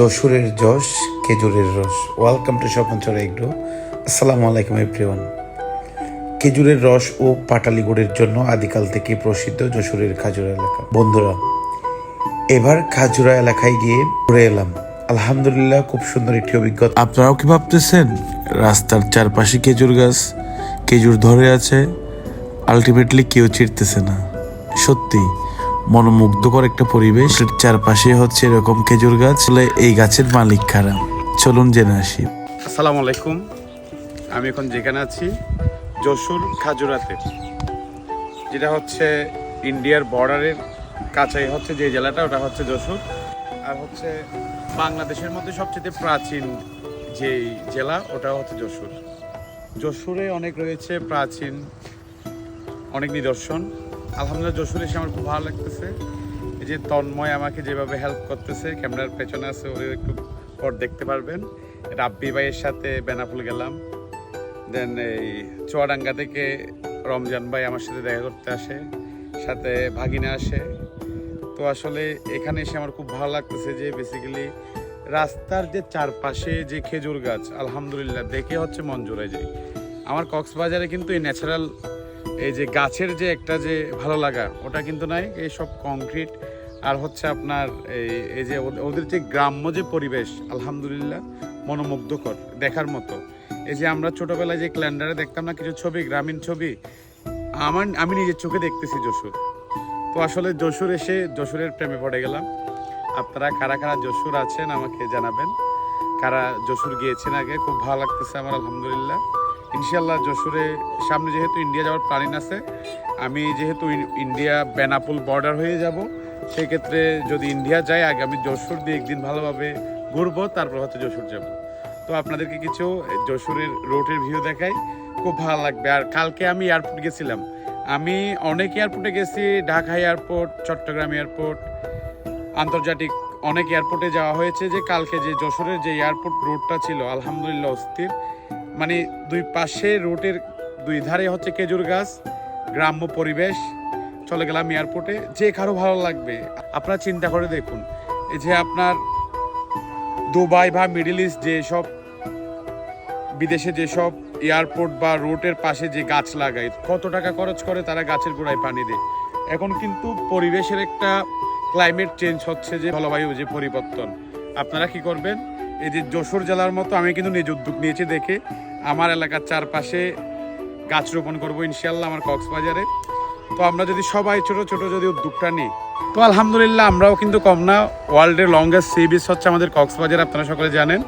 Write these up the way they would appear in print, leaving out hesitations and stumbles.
যশোরের যশ, খেজুরের রস। Welcome to Swapanchar agro. আসসালামু আলাইকুম এভরিওয়ান। খেজুরের রস ও পাটালি গুড়ের জন্য আদিকাল থেকে প্রসিদ্ধ যশোরের খাজুরা এলাকা। বন্ধুরা, এবার খাজুরা এলাকায় গিয়ে ঘুরে এলাম। আলহামদুলিল্লাহ, খুব সুন্দর একটি অভিজ্ঞতা। আপনারাও কি ভাবতেছেন রাস্তার চারপাশে খেজুর গাছ, খেজুর ধরে আছে, আলটিমেটলি কেউ চিরতেছে না? সত্যি মনোমুগ্ধকর একটা পরিবেশ। চারপাশে হচ্ছে এরকম খেজুর গাছ, এই গাছের মালিক কারা চলুন জেনে আসি। আসসালামু আলাইকুম। আমি এখন যেখানে আছি যশোর খাজুরাতে, যেটা হচ্ছে ইন্ডিয়ার বর্ডারের কাছেই হচ্ছে যে জেলাটা, ওটা হচ্ছে যশোর। আর হচ্ছে বাংলাদেশের মধ্যে সবচেয়ে প্রাচীন যে জেলা, ওটা হচ্ছে যশোর। যশোরে অনেক রয়েছে প্রাচীন অনেক নিদর্শন। আলহামদুলিল্লাহ, যশোরে এসে আমার খুব ভালো লাগতেছে। এই যে তন্ময় আমাকে যেভাবে হেল্প করতেছে, ক্যামেরার পেছনে আছে, ওর একটু পর দেখতে পারবেন। রাব্বি ভাইয়ের সাথে বেনাপুল গেলাম। দেন এই চুয়াডাঙ্গা থেকে রমজান ভাই আমার সাথে দেখা করতে আসে, সাথে ভাগিনা আসে। তো আসলে এখানে এসে আমার খুব ভালো লাগতেছে যে বেসিক্যালি রাস্তার যে চারপাশে যে খেজুর গাছ, আলহামদুলিল্লাহ দেখে হচ্ছে মন জুড়ে যায়। আমার কক্সবাজারে কিন্তু এই ন্যাচারাল এই যে গাছের যে একটা যে ভালো লাগা, ওটা কিন্তু নাই। এই সব কংক্রিট আর হচ্ছে আপনার এই যে ওদের যে গ্রাম্য যে পরিবেশ, আলহামদুলিল্লাহ মনোমুগ্ধকর, দেখার মতো। এই যে আমরা ছোটবেলায় যে ক্যালেন্ডারে দেখতাম না কিছু ছবি, গ্রামীণ ছবি, আমি নিজের চোখে দেখতেছি যশোর। তো আসলে যশোর এসে যশোরের প্রেমে পড়ে গেলাম। আপনারা কারা কারা যশোর আছেন আমাকে জানাবেন, কারা যশোর গিয়েছেন আগে। খুব ভালো লাগতেছে আমার, আলহামদুলিল্লাহ। ইনশাল্লাহ যশোরে সামনে যেহেতু ইন্ডিয়া যাওয়ার প্ল্যানিং আছে, আমি যেহেতু ইন্ডিয়া বেনাপুল বর্ডার হয়ে যাব, সেক্ষেত্রে যদি ইন্ডিয়া যাই আগে আমি যশোর দিয়ে একদিন ভালোভাবে ঘুরবো, তারপর হচ্ছে যশোর যাব। তো আপনাদেরকে কিছু যশোরের রোডের ভিউ দেখাই, খুব ভালো লাগবে। আর কালকে আমি এয়ারপোর্ট গেছিলাম, আমি অনেক এয়ারপোর্টে গেছি, ঢাকা এয়ারপোর্ট, চট্টগ্রাম এয়ারপোর্ট, আন্তর্জাতিক অনেক এয়ারপোর্টে যাওয়া হয়েছে। যে কালকে যে যশোরের যে এয়ারপোর্ট রোডটা ছিল, আলহামদুলিল্লাহ অস্থির। মানে দুই পাশে রোডের দুই ধারে হচ্ছে খেজুর গাছ, গ্রাম্য পরিবেশ। চলে গেলাম এয়ারপোর্টে, যে কারো ভালো লাগবে। আপনারা চিন্তা করে দেখুন, এই যে আপনার দুবাই বা মিডল ইস্ট যেসব বিদেশে যেসব এয়ারপোর্ট বা রোডের পাশে যে গাছ লাগায়, কত টাকা খরচ করে তারা গাছের গোড়ায় পানি দেয়। এখন কিন্তু পরিবেশের একটা ক্লাইমেট চেঞ্জ হচ্ছে, যে জলবায়ু যে পরিবর্তন, আপনারা কি করবেন? এই যে যশোর জেলার মতো আমি কিন্তু নিজ উদ্যোগ নিয়েছি, দেখে আমার এলাকার চারপাশে গাছ রোপণ করবো ইনশাল্লাহ আমার কক্সবাজারে। তো আমরা যদি সবাই ছোট ছোট যদি উদ্যোগটা নিই, তো আলহামদুলিল্লাহ আমরাও কিন্তু কম না। ওয়ার্ল্ডের লংগেস্ট সি বিচ হচ্ছে আমাদের কক্সবাজার, আপনারা সকলে জানেন।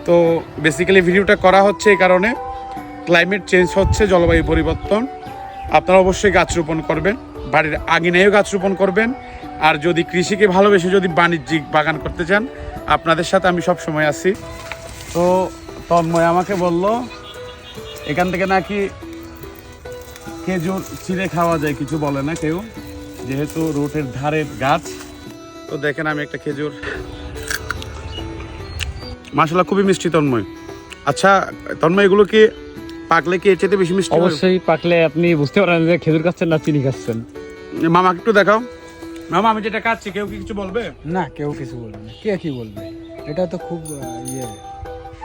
তো বেসিক্যালি ভিডিওটা করা হচ্ছে এই কারণে, ক্লাইমেট চেঞ্জ হচ্ছে, জলবায়ু পরিবর্তন। আপনারা অবশ্যই গাছ রোপণ করবেন, বাড়ির আঙিনায়ও গাছ রোপণ করবেন। আর যদি কৃষিকে ভালোবেসে যদি বাণিজ্যিক বাগান করতে চান, আপনাদের সাথে আমি সব সময় আছি। তো তন্ময় আমাকে বলল এখান থেকে নাকি খেজুর ছিঁড়ে খাওয়া যায়, কিছু বলে না কেউ, যেহেতু রোডের ধারের গাছ। তো দেখেন আমি একটা খেজুর, মাশাআল্লাহ খুবই মিষ্টি তন্ময়। আচ্ছা তন্ময়, এগুলো কি পাকলে কি এর চেয়ে বেশি মিষ্টি? অবশ্যই পাকলে আপনি বুঝতে পারেন যে খেজুর খাচ্ছেন না চিনি খাচ্ছেন। মামা একটু দেখাও। মামা, আমি যেটা খাচ্ছি কেউ কি কিছু বলবে? না, কেউ কিছু বলবে না। কে কি বলবে? এটা তো খুব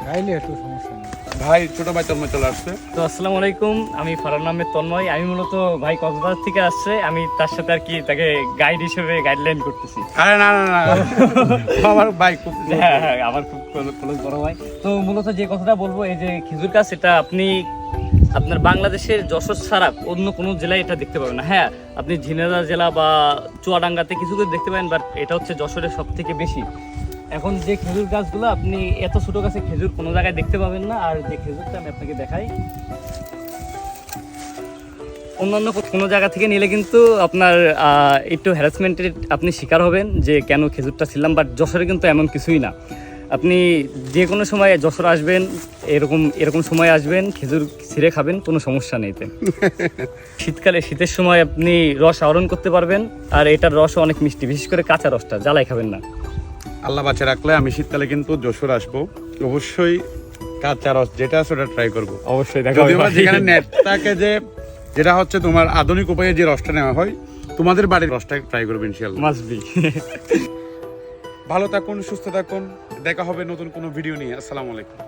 গাইলে একটু সমস্যা নেই। ভাই, ছোট ভাই তন্ময় চলে আসছে। তো আসসালামু আলাইকুম, আমি ফারহান আহমেদ তন্ময়। আমি মূলত ভাই কক্সবাজার থেকে আসছে, আমি তার সাথে আর কি তাকে গাইড হিসেবে গাইডলাইন করতেছি। আরে না না না, আমার ভাই খুব হ্যাঁ হ্যাঁ, আমার খুব ক্লোজ বড় ভাই। তো মূলত যে কথাটা বলবো, এই যে খেজুর গাছ, এটা আপনি আপনার বাংলাদেশের যশোর ছাড়া অন্য কোনো জেলায় এটা দেখতে পাবেন না। হ্যাঁ, আপনি ঝিনাইদহ জেলা বা চুয়াডাঙ্গাতে কিছু কিছু দেখতে পাবেন, বাট এটা হচ্ছে যশোরের সব থেকে বেশি। এখন যে খেজুর গাছগুলো আপনি এত ছোট গাছে খেজুর কোনো জায়গায় দেখতে পাবেন না। আর যে খেজুরটা আমি আপনাকে দেখাই, অন্যান্য কোনো জায়গা থেকে নিলে কিন্তু আপনার একটু হ্যারাসমেন্টের আপনি শিকার হবেন, যে কেন খেজুরটা ছিলাম। বাট যশোরে কিন্তু এমন কিছুই না। আপনি যে কোনো সময় যশোর আসবেন, এরকম সময় আসবেন, খেজুর ছিঁড়ে খাবেন, কোনো সমস্যা নেই। শীতকালে শীতের সময় আপনি রস আহরণ করতে পারবেন, আর এটার রসও অনেক মিষ্টি, বিশেষ করে কাঁচা রসটা, জ্বালাই খাবেন না। আল্লাহ বাঁচা রাখলে আমি শীতকালে কিন্তু যশোর আসবো, অবশ্যই কাঁচা রস যেটা আছে ওটা ট্রাই করবো। অবশ্যই যেখানে নেটটাকে যেটা হচ্ছে তোমার আধুনিক উপায়ে যে রসটা নেওয়া হয়, তোমাদের বাড়ির রসটা ট্রাই করবো ইনশাআল্লাহ। Must be. ভালো থাকুন, সুস্থ থাকুন, দেখা হবে নতুন কোনো ভিডিও নিয়ে। আসসালামু আলাইকুম।